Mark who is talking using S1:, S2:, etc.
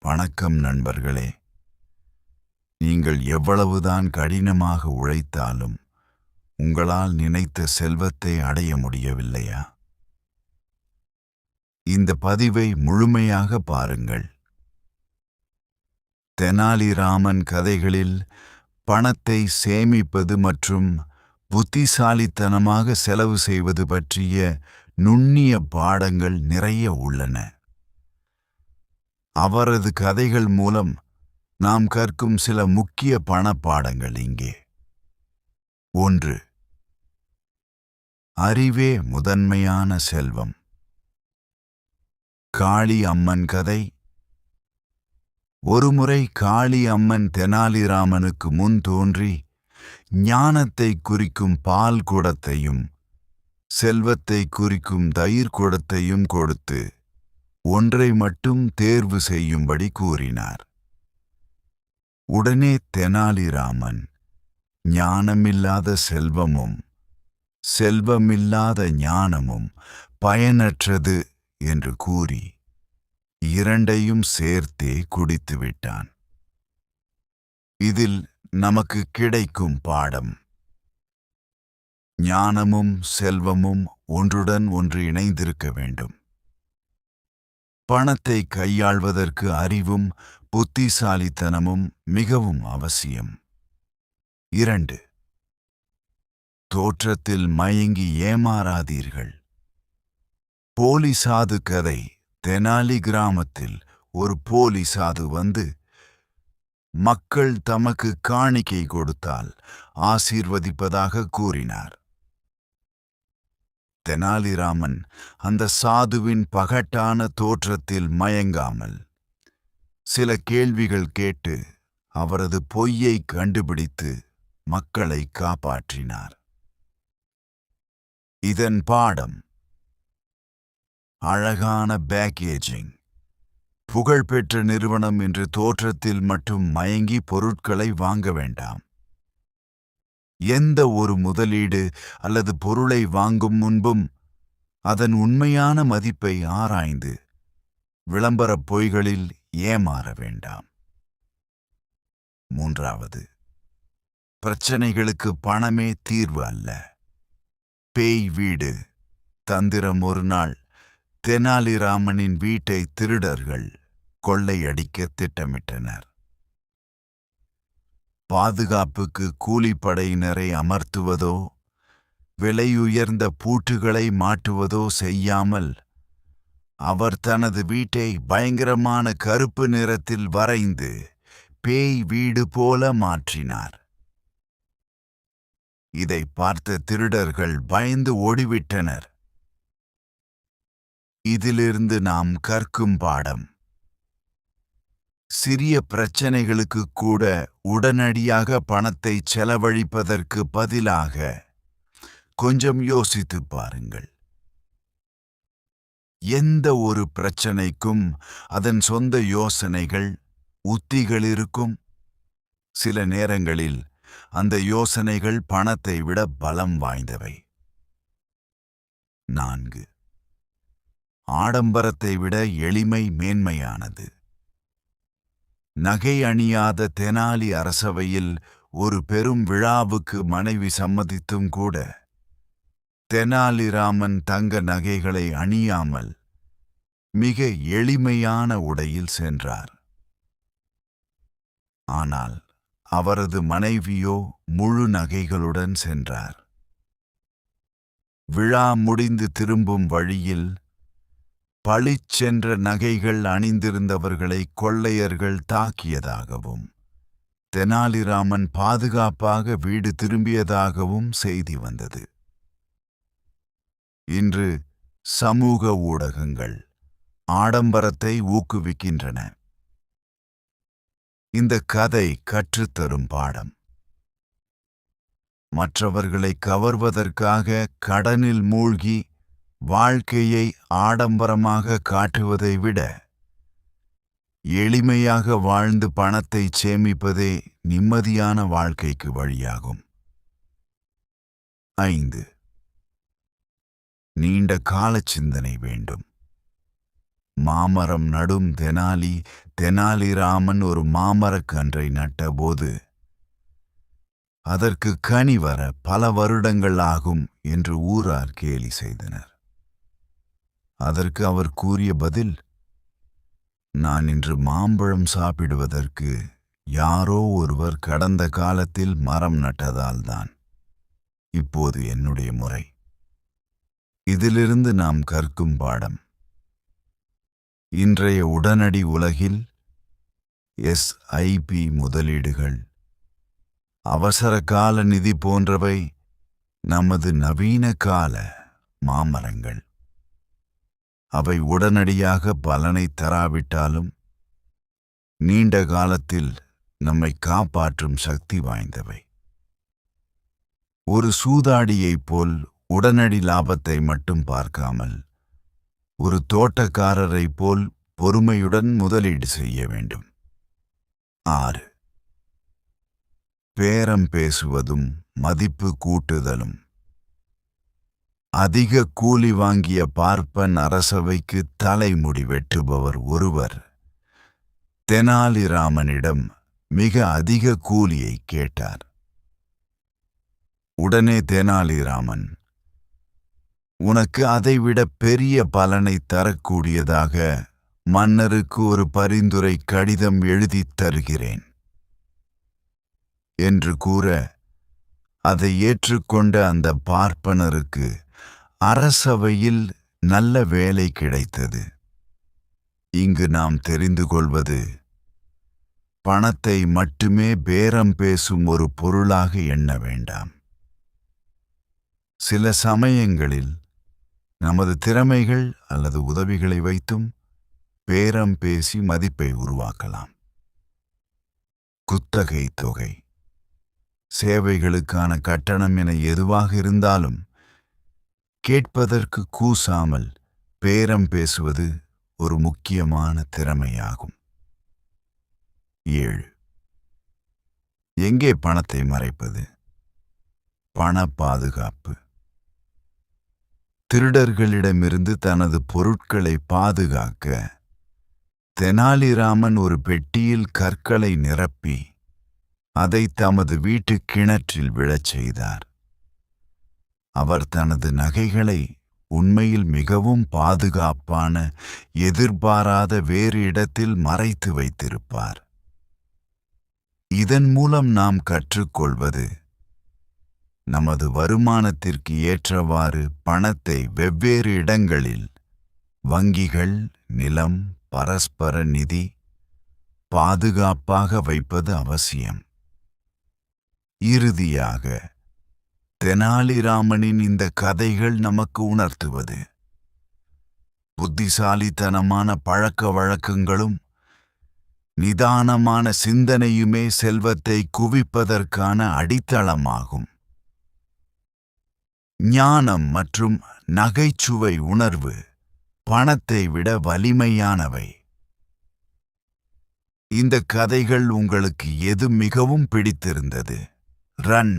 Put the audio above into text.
S1: வணக்கம் நண்பர்களே. நீங்கள் எவ்வளவுதான் கடினமாக உழைத்தாலும் உங்களால் நினைத்த செல்வத்தை அடைய முடியவில்லையா? இந்த பதிவை முழுமையாக பாருங்கள். தெனாலிராமன் கதைகளில் பணத்தை சேமிப்பது மற்றும் புத்திசாலித்தனமாக செலவு செய்வது பற்றிய நுண்ணிய பாடங்கள் நிறைய உள்ளன. அவரது கதைகள் மூலம் நாம் கற்கும் சில முக்கிய பண பாடங்கள் இங்கே. 1. அறிவே முதன்மையான செல்வம். காளி அம்மன் கதை. ஒருமுறை காளி அம்மன் தெனாலிராமனுக்கு முன் தோன்றி ஞானத்தை குறிக்கும் பால் குடத்தையும் செல்வத்தை குறிக்கும் தயிர் குடத்தையும் கொடுத்து ஒன்றை மட்டும் தேர்வு செய்யும்படி கூறினார். உடனே தெனாலிராமன் ஞானமில்லாத செல்வமும் செல்வமில்லாத ஞானமும் பயனற்றது என்று கூறி இரண்டையும் சேர்த்தே குடித்துவிட்டான். இதில் நமக்கு கிடைக்கும் பாடம்: ஞானமும் செல்வமும் ஒன்றுடன் ஒன்று இணைந்திருக்க வேண்டும். பணத்தை கையாள்வதற்கு அறிவும் புத்திசாலித்தனமும் மிகவும் அவசியம். 2. தோற்றத்தில் மயங்கி ஏமாறாதீர்கள். போலி சாது கதை. தெனாலி கிராமத்தில் ஒரு போலி சாது வந்து மக்கள் தமக்கு காணிக்கை கொடுத்தால் ஆசீர்வதிப்பதாக கூறினார். தெனாலிராமன் அந்த சாதுவின் பகட்டான தோற்றத்தில் மயங்காமல் சில கேள்விகள் கேட்டு அவரது பொய்யை கண்டுபிடித்து மக்களை காப்பாற்றினார். இதன் பாடம்: அழகான பேக்கேஜிங். புகழ்பெற்ற நிறுவனம் என்று தோற்றத்தில் மட்டும் மயங்கி பொருட்களை வாங்க வேண்டாம். எந்த ஒரு முதலீடு அல்லது பொருளை வாங்கும் முன்பும் அதன் உண்மையான மதிப்பை ஆராய்ந்து விளம்பரப் பொய்களில் ஏமாற வேண்டாம். 3. பிரச்சனைகளுக்கு பணமே தீர்வு அல்ல. பேய் வீடு. தந்திரம். ஒரு நாள் தெனாலிராமனின் வீட்டை திருடர்கள் கொள்ளையடிக்க திட்டமிட்டனர். பாதுகாப்புக்கு கூலிப்படையினரை அமர்த்துவதோ விலையுயர்ந்த பூட்டுகளை மாட்டுவதோ செய்யாமல் அவர் தனது வீட்டை பயங்கரமான கருப்பு நிறத்தில் வரைந்து பேய் வீடு போல மாற்றினார். இதை பார்த்த திருடர்கள் பயந்து ஓடிவிட்டனர். இதிலிருந்து நாம் கற்கும் பாடம்: சிறிய பிரச்சனைகளுக்கு கூட உடனடியாக பணத்தை செலவழிப்பதற்கு பதிலாக கொஞ்சம் யோசித்துப் பாருங்கள். எந்த ஒரு பிரச்சனைக்கும் அதன் சொந்த யோசனைகள், உத்திகள் இருக்கும். சில நேரங்களில் அந்த யோசனைகள் பணத்தை விட பலம் வாய்ந்தவை. 4. ஆடம்பரத்தை விட எளிமை மேன்மையானது. நகை அணியாத தெனாலி அரசவையில் ஒரு பெரும் விழாவுக்கு மனைவி சம்மதித்தும் கூட தெனாலிராமன் தங்க நகைகளை அணியாமல் மிக எளிமையான உடையில் சென்றார். ஆனால் அவரது மனைவியோ முழு நகைகளுடன் சென்றார். விழா முடிந்து திரும்பும் வழியில் பளிச்சென்ற நகைகள் அணிந்திருந்தவர்களை கொள்ளையர்கள் தாக்கியதாகவும் தெனாலிராமன் பாதுகாப்பாக வீடு திரும்பியதாகவும் செய்தி வந்தது. இன்று சமூக ஊடகங்கள் ஆடம்பரத்தை ஊக்குவிக்கின்றன. இந்த கதை கற்றுத்தரும் பாடம்: மற்றவர்களை கவர்வதற்காக கடனில் மூழ்கி வாழ்க்கையை ஆடம்பரமாக காட்டுவதை விட எளிமையாக வாழ்ந்து பணத்தை சேமிப்பதே நிம்மதியான வாழ்க்கைக்கு வழியாகும். 5. நீண்ட கால சிந்தனை வேண்டும். மாமரம் நடும் தெனாலிராமன் ஒரு மாமரக்கன்றை நட்டபோது அதற்கு கனி வர பல வருடங்கள் ஆகும் என்று ஊரார் கேலி செய்தனர். அதற்கு அவர் கூறிய பதில், நான் இன்று மாம்பழம் சாப்பிடுவதற்கு யாரோ ஒருவர் கடந்த காலத்தில் மரம் நட்டதால்தான் இப்போது என்னுடைய முறை. இதிலிருந்து நாம் கற்கும் பாடம்: இன்றைய உடனடி உலகில் SIP முதலீடுகள், அவசர கால நிதி போன்றவை நமது நவீன கால மாமரங்கள். அவை உடனடியாக பலனை தராவிட்டாலும் நீண்ட காலத்தில் நம்மை காப்பாற்றும் சக்தி வாய்ந்தவை. ஒரு சூதாடியைப் போல் உடனடி லாபத்தை மட்டும் பார்க்காமல் ஒரு தோட்டக்காரரைப் போல் பொறுமையுடன் முதலீடு செய்ய வேண்டும். 6. பேரம் பேசுவதும் மதிப்பு கூட்டுதலும். அதிக கூலி வாங்கிய பார்ப்பன் அரசவைக்கு தலைமுடி வெட்டுபவர் ஒருவர் தெனாலிராமனிடம் மிக அதிக கூலியை கேட்டார். உடனே தெனாலிராமன், உனக்கு அதைவிட பெரிய பலனை தரக்கூடியதாக மன்னருக்கு ஒரு பரிந்துரை கடிதம் எழுதித் தருகிறேன் என்று கூற, அதை ஏற்றுக்கொண்ட அந்த பார்ப்பனருக்கு அரசவையில் நல்ல வேலை கிடைத்தது. இங்கு நாம் தெரிந்து கொள்வது, பணத்தை மட்டுமே பேரம் பேசும் ஒரு பொருளாக எண்ண வேண்டாம். சில சமயங்களில் நமது திறமைகள் அல்லது உதவிகளை வைத்தும் பேரம் பேசி மதிப்பை உருவாக்கலாம். குத்தகை தொகை, சேவைகளுக்கான கட்டணம் என எதுவாக இருந்தாலும் கேட்பதற்கு கூசாமல் பேரம் பேசுவது ஒரு முக்கியமான திறமையாகும். 7. எங்கே பணத்தை மறைப்பது? பண பாதுகாப்பு. திருடர்களிடமிருந்து தனது பொருட்களை பாதுகாக்க தெனாலிராமன் ஒரு பெட்டியில் கற்களை நிரப்பி அதை தமது வீட்டு கிணற்றில் விழச் செய்தார். அவர் தனது நகைகளை உண்மையில் மிகவும் பாதுகாப்பான, எதிர்பாராத வேறு இடத்தில் மறைத்து வைத்திருப்பார். இதன் மூலம் நாம் கற்றுக்கொள்வது, நமது வருமானத்திற்கு ஏற்றவாறு பணத்தை வெவ்வேறு இடங்களில், வங்கிகள், நிலம், பரஸ்பர நிதி, பாதுகாப்பாக வைப்பது அவசியம். இறுதியாக, தெனாலிராமனின் இந்த கதைகள் நமக்கு உணர்த்துவது, புத்திசாலித்தனமான பழக்க வழக்கங்களும் நிதானமான சிந்தனையுமே செல்வத்தை குவிப்பதற்கான அடித்தளமாகும். ஞானம் மற்றும் நகைச்சுவை உணர்வு பணத்தை விட வலிமையானவை. இந்த கதைகள் உங்களுக்கு எது மிகவும் பிடித்திருந்தது? ரன்